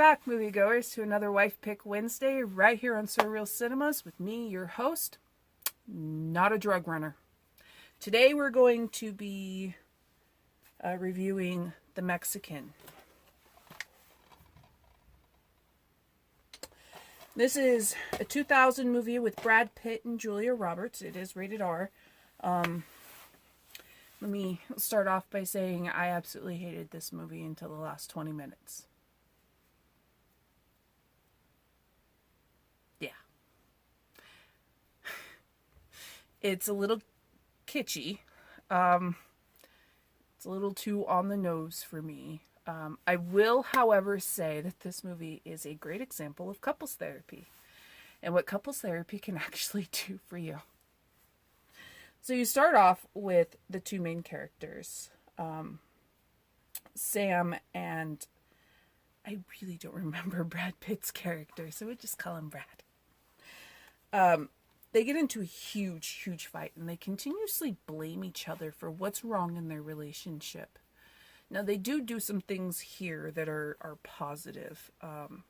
back, moviegoers, to another Wife Pick Wednesday right here on Surreal Cinemas with me, your host, not a drug runner. Today we're going to be reviewing The Mexican. This is a 2000 movie with Brad Pitt and Julia Roberts. It is rated R. Let me start off by saying I absolutely hated this movie until the last 20 minutes. Yeah. It's a little kitschy. It's a little too on the nose for me. I will, however, say that this movie is a great example of couples therapy and what couples therapy can actually do for you. So you start off with the two main characters, Sam and I really don't remember Brad Pitt's character, so we'll just call him Brad. They get into a huge fight, and they continuously blame each other for what's wrong in their relationship. Now, they do some things here that are positive in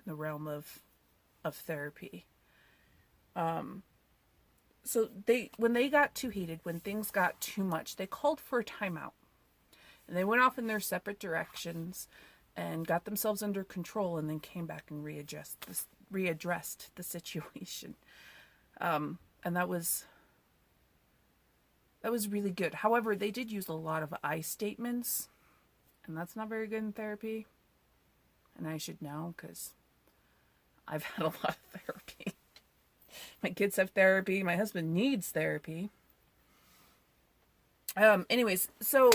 the realm of therapy. So when they got too heated, when things got too much, they called for a timeout. And they went off in their separate directions and got themselves under control, and then came back and readdressed the situation. And that was really good. However, they did use a lot of I statements, and that's not very good in therapy. And I should know, because I've had a lot of therapy. My kids have therapy. My husband needs therapy. Anyways, so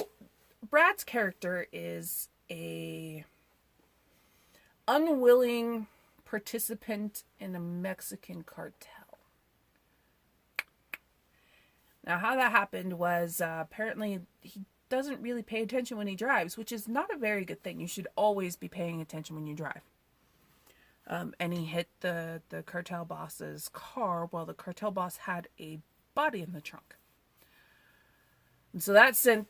Brad's character is a unwilling participant in a Mexican cartel. Now, how that happened was apparently he doesn't really pay attention when he drives, which is not a very good thing. You should always be paying attention when you drive. And he hit the cartel boss's car while the cartel boss had a body in the trunk. And so that sent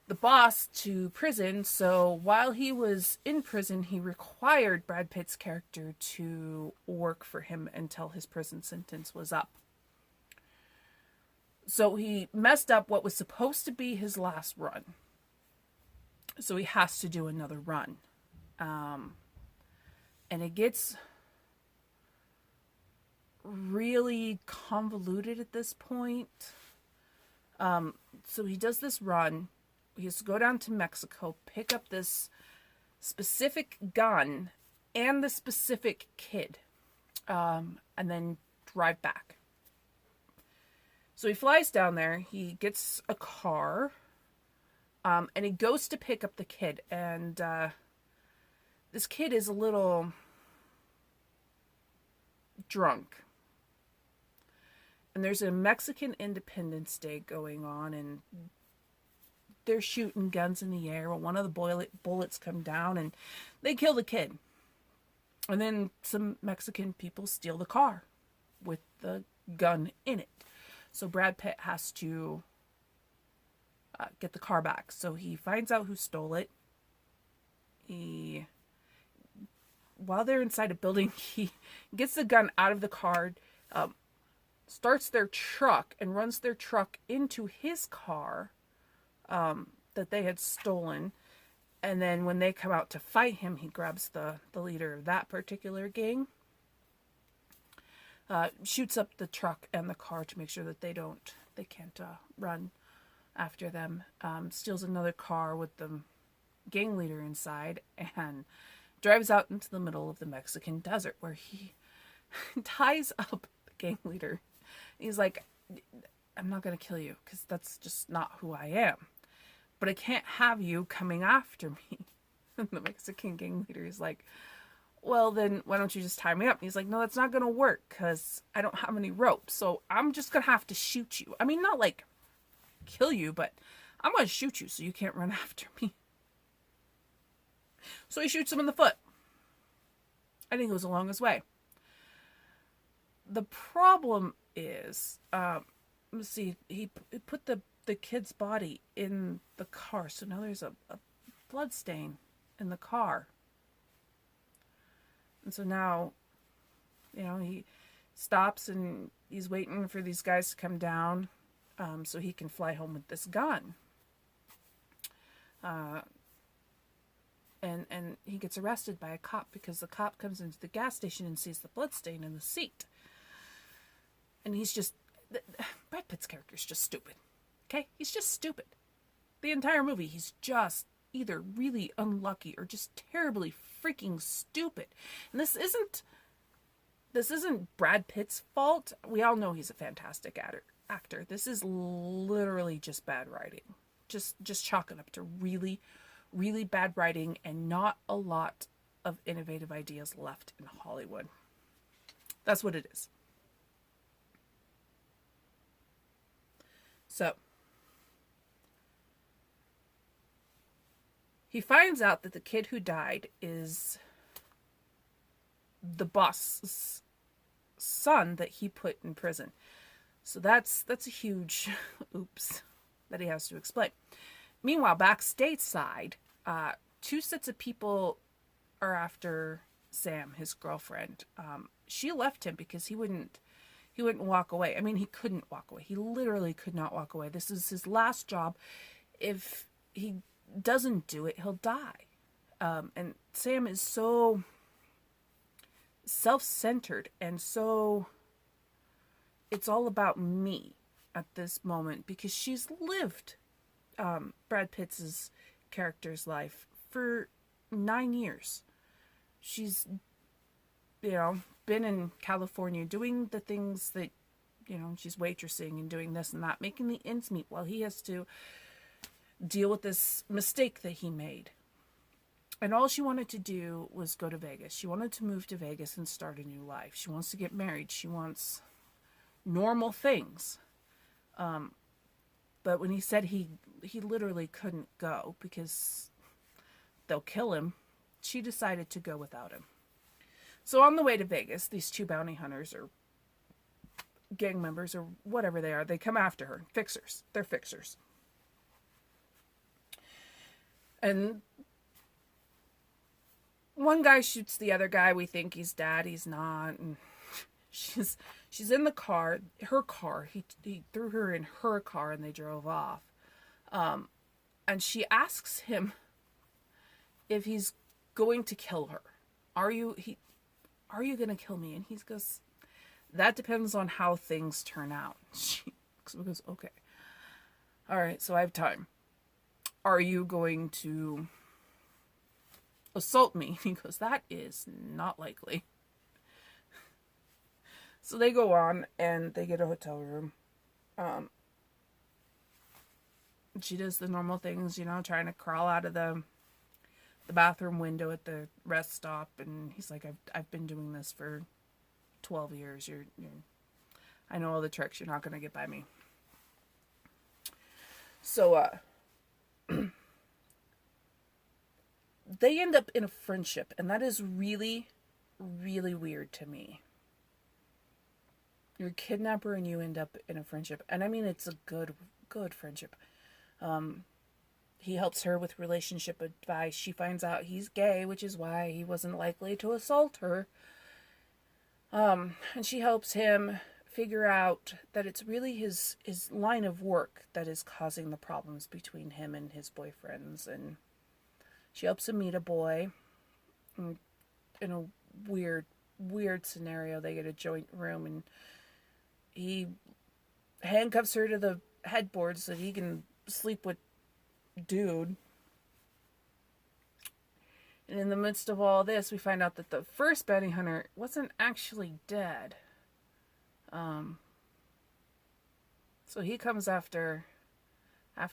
the boss to prison. So while he was in prison, he required Brad Pitt's character to work for him until his prison sentence was up. So he messed up what was supposed to be his last run. So he has to do another run. And it gets really convoluted at this point. So he does this run. He has to go down to Mexico, pick up this specific gun and the specific kid, and then drive back. So he flies down there, he gets a car, and he goes to pick up the kid. And this kid is a little drunk. And there's a Mexican Independence Day going on, and they're shooting guns in the air. Well, one of the bullets come down, and they kill the kid. And then some Mexican people steal the car with the gun in it. So Brad Pitt has to get the car back. So he finds out who stole it. While they're inside a building, he gets the gun out of the car, starts their truck, and runs their truck into his car that they had stolen. And then when they come out to fight him, he grabs the leader of that particular gang, shoots up the truck and the car to make sure that they can't run after them, steals another car with the gang leader inside, and drives out into the middle of the Mexican desert, where he ties up the gang leader. He's like, I'm not going to kill you, because that's just not who I am. But I can't have you coming after me. And the Mexican gang leader is like, well, then why don't you just tie me up? And he's like, no, that's not going to work, because I don't have any rope. So I'm just going to have to shoot you. I mean, not like kill you, but I'm going to shoot you so you can't run after me. So he shoots him in the foot. I think it goes along his way. The problem is, let's see, he put the kid's body in the car. So now there's a blood stain in the car. And so now, he stops and he's waiting for these guys to come down so he can fly home with this gun. And he gets arrested by a cop because the cop comes into the gas station and sees the bloodstain in the seat. And he's just... Brad Pitt's character is just stupid. Okay? He's just stupid. The entire movie, he's just either really unlucky or just terribly freaking stupid. And this isn't Brad Pitt's fault. We all know he's a fantastic actor. This is literally just bad writing. Just chalk it up to really, really bad writing and not a lot of innovative ideas left in Hollywood. That's what it is. So, he finds out that the kid who died is the boss's son that he put in prison. So that's a huge oops that he has to explain. Meanwhile, back stateside, two sets of people are after Sam, his girlfriend. She left him because he wouldn't walk away. I mean, he couldn't walk away. He literally could not walk away. This is his last job. If he doesn't do it, he'll die. And Sam is so self-centered and so it's all about me at this moment because she's lived Brad Pitt's character's life for 9 years. She's, been in California doing the things that, she's waitressing and doing this and that, making the ends meet while he has to deal with this mistake that he made. And all she wanted to do was go to Vegas. She wanted to move to Vegas and start a new life. She wants to get married. She wants normal things. But when he said he literally couldn't go because they'll kill him, she decided to go without him. So on the way to Vegas, these two bounty hunters or gang members or whatever they are, they come after her. Fixers. They're fixers. And one guy shoots the other guy. We think he's dead. He's not. And she's in the car, her car. He threw her in her car and they drove off. And she asks him if he's going to kill her. Are you going to kill me? And he goes, that depends on how things turn out. She goes, okay. All right, so I have time. Are you going to assault me? He goes, that is not likely. So they go on and they get a hotel room. She does the normal things, trying to crawl out of the bathroom window at the rest stop, and he's like, I've been doing this for 12 years. You're I know all the tricks. You're not going to get by me. So they end up in a friendship, and that is really, really weird to me. You're a kidnapper and you end up in a friendship. And I mean, it's a good friendship. He helps her with relationship advice. She finds out he's gay, which is why he wasn't likely to assault her. And she helps him figure out that it's really his line of work that is causing the problems between him and his boyfriends. And she helps him meet a boy. And in a weird scenario, they get a joint room and he handcuffs her to the headboard so that he can sleep with dude. And in the midst of all this, we find out that the first bounty hunter wasn't actually dead. So he comes after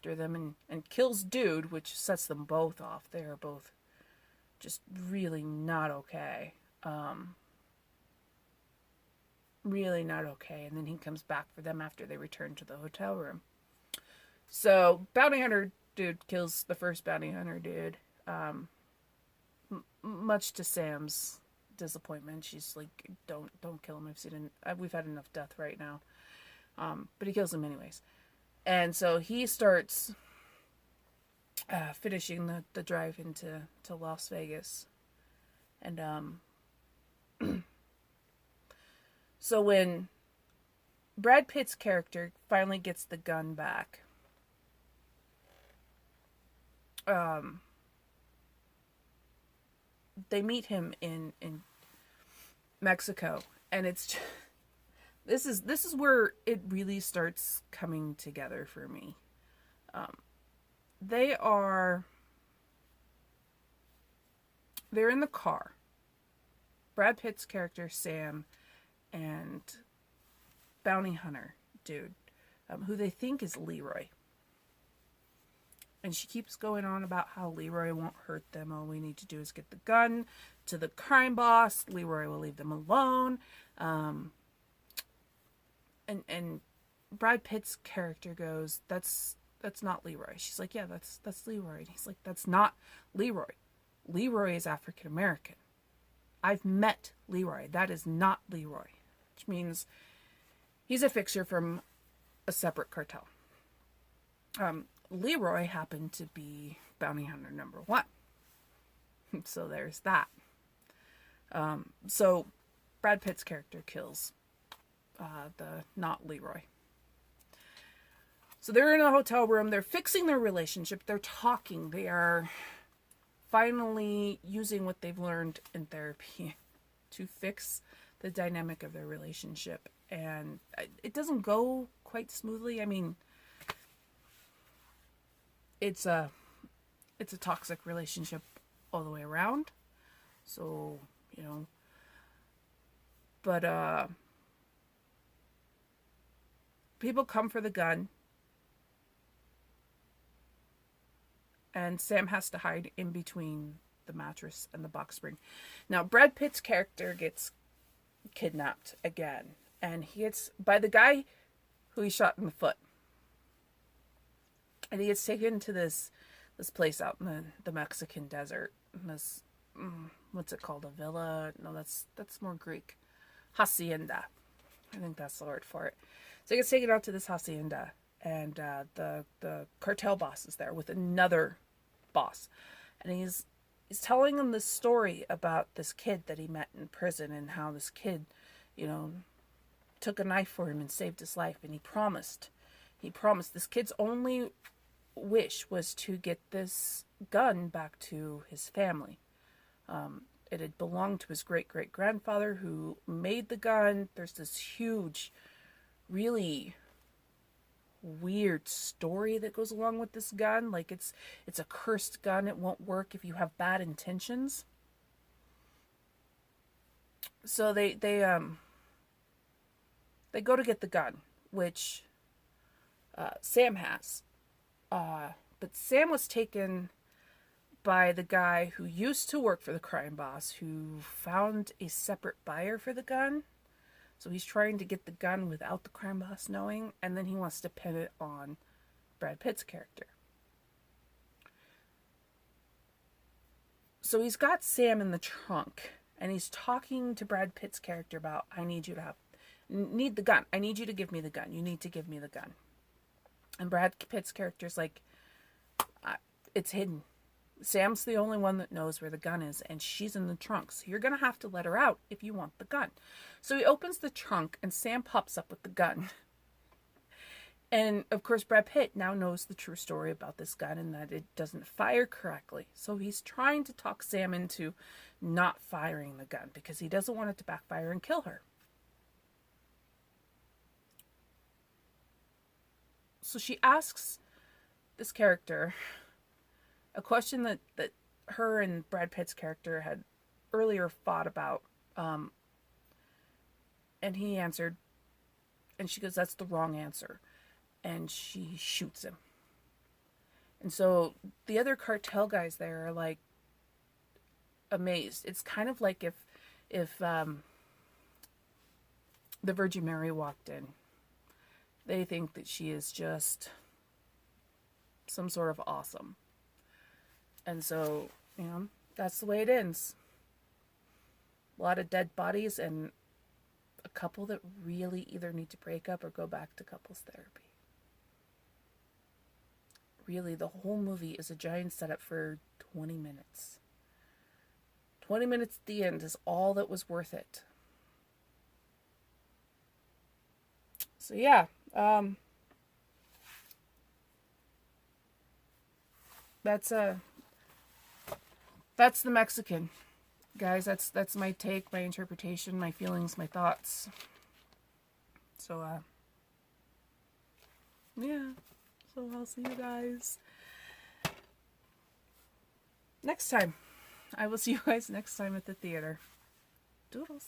them and kills dude, which sets them both off. They are both just really not okay. Really not okay. And then he comes back for them after they return to the hotel room. So bounty hunter dude kills the first bounty hunter dude. Much to Sam's disappointment, she's like, don't kill him. We've had enough death right now. But he kills him anyways. And so he starts finishing the drive into Las Vegas. And So when Brad Pitt's character finally gets the gun back, they meet him in Mexico, and this is where it really starts coming together for me. They are they're in the car. Brad Pitt's character Sam and bounty hunter dude, who they think is Leroy. And she keeps going on about how Leroy won't hurt them. All we need to do is get the gun to the crime boss. Leroy will leave them alone. And Brad Pitt's character goes, that's not Leroy. She's like, yeah, that's Leroy. And he's like, that's not Leroy. Leroy is African American. I've met Leroy. That is not Leroy. Which means he's a fixture from a separate cartel. Leroy happened to be bounty hunter number 1. So there's that. So Brad Pitt's character kills the not Leroy. So they're in a hotel room. They're fixing their relationship. They're talking. They are finally using what they've learned in therapy to fix the dynamic of their relationship. And it doesn't go quite smoothly. I mean, it's a toxic relationship all the way around. So, but people come for the gun. And Sam has to hide in between the mattress and the box spring. Now, Brad Pitt's character gets kidnapped again. And he gets by the guy who he shot in the foot. And he gets taken to this place out in the Mexican desert. This, what's it called? A villa? No, that's more Greek. Hacienda. I think that's the word for it. So he gets taken out to this hacienda. And the cartel boss is there with another boss. And he's telling him this story about this kid that he met in prison and how this kid, took a knife for him and saved his life. And he promised this kid's only wish was to get this gun back to his family. It had belonged to his great-great-grandfather who made the gun. There's this huge, really weird story that goes along with this gun. Like it's a cursed gun. It won't work if you have bad intentions. So they go to get the gun, which Sam has. But Sam was taken by the guy who used to work for the crime boss, who found a separate buyer for the gun. So he's trying to get the gun without the crime boss knowing, and then he wants to pin it on Brad Pitt's character. So he's got Sam in the trunk, and he's talking to Brad Pitt's character about, I need the gun. I need you to give me the gun. You need to give me the gun. And Brad Pitt's character's like, it's hidden. Sam's the only one that knows where the gun is, and she's in the trunk. So you're going to have to let her out if you want the gun. So he opens the trunk, and Sam pops up with the gun. And, of course, Brad Pitt now knows the true story about this gun and that it doesn't fire correctly. So he's trying to talk Sam into not firing the gun because he doesn't want it to backfire and kill her. So she asks this character a question that her and Brad Pitt's character had earlier fought about. And he answered, and she goes, that's the wrong answer. And she shoots him. And so the other cartel guys there are like amazed. It's kind of like if the Virgin Mary walked in. They think that she is just some sort of awesome. And so, that's the way it ends. A lot of dead bodies and a couple that really either need to break up or go back to couples therapy. Really, the whole movie is a giant setup for 20 minutes. 20 minutes at the end is all that was worth it. So yeah, that's the Mexican, guys. That's my take, my interpretation, my feelings, my thoughts. So yeah. So I'll see you guys next time. I will see you guys next time at the theater. Doodles.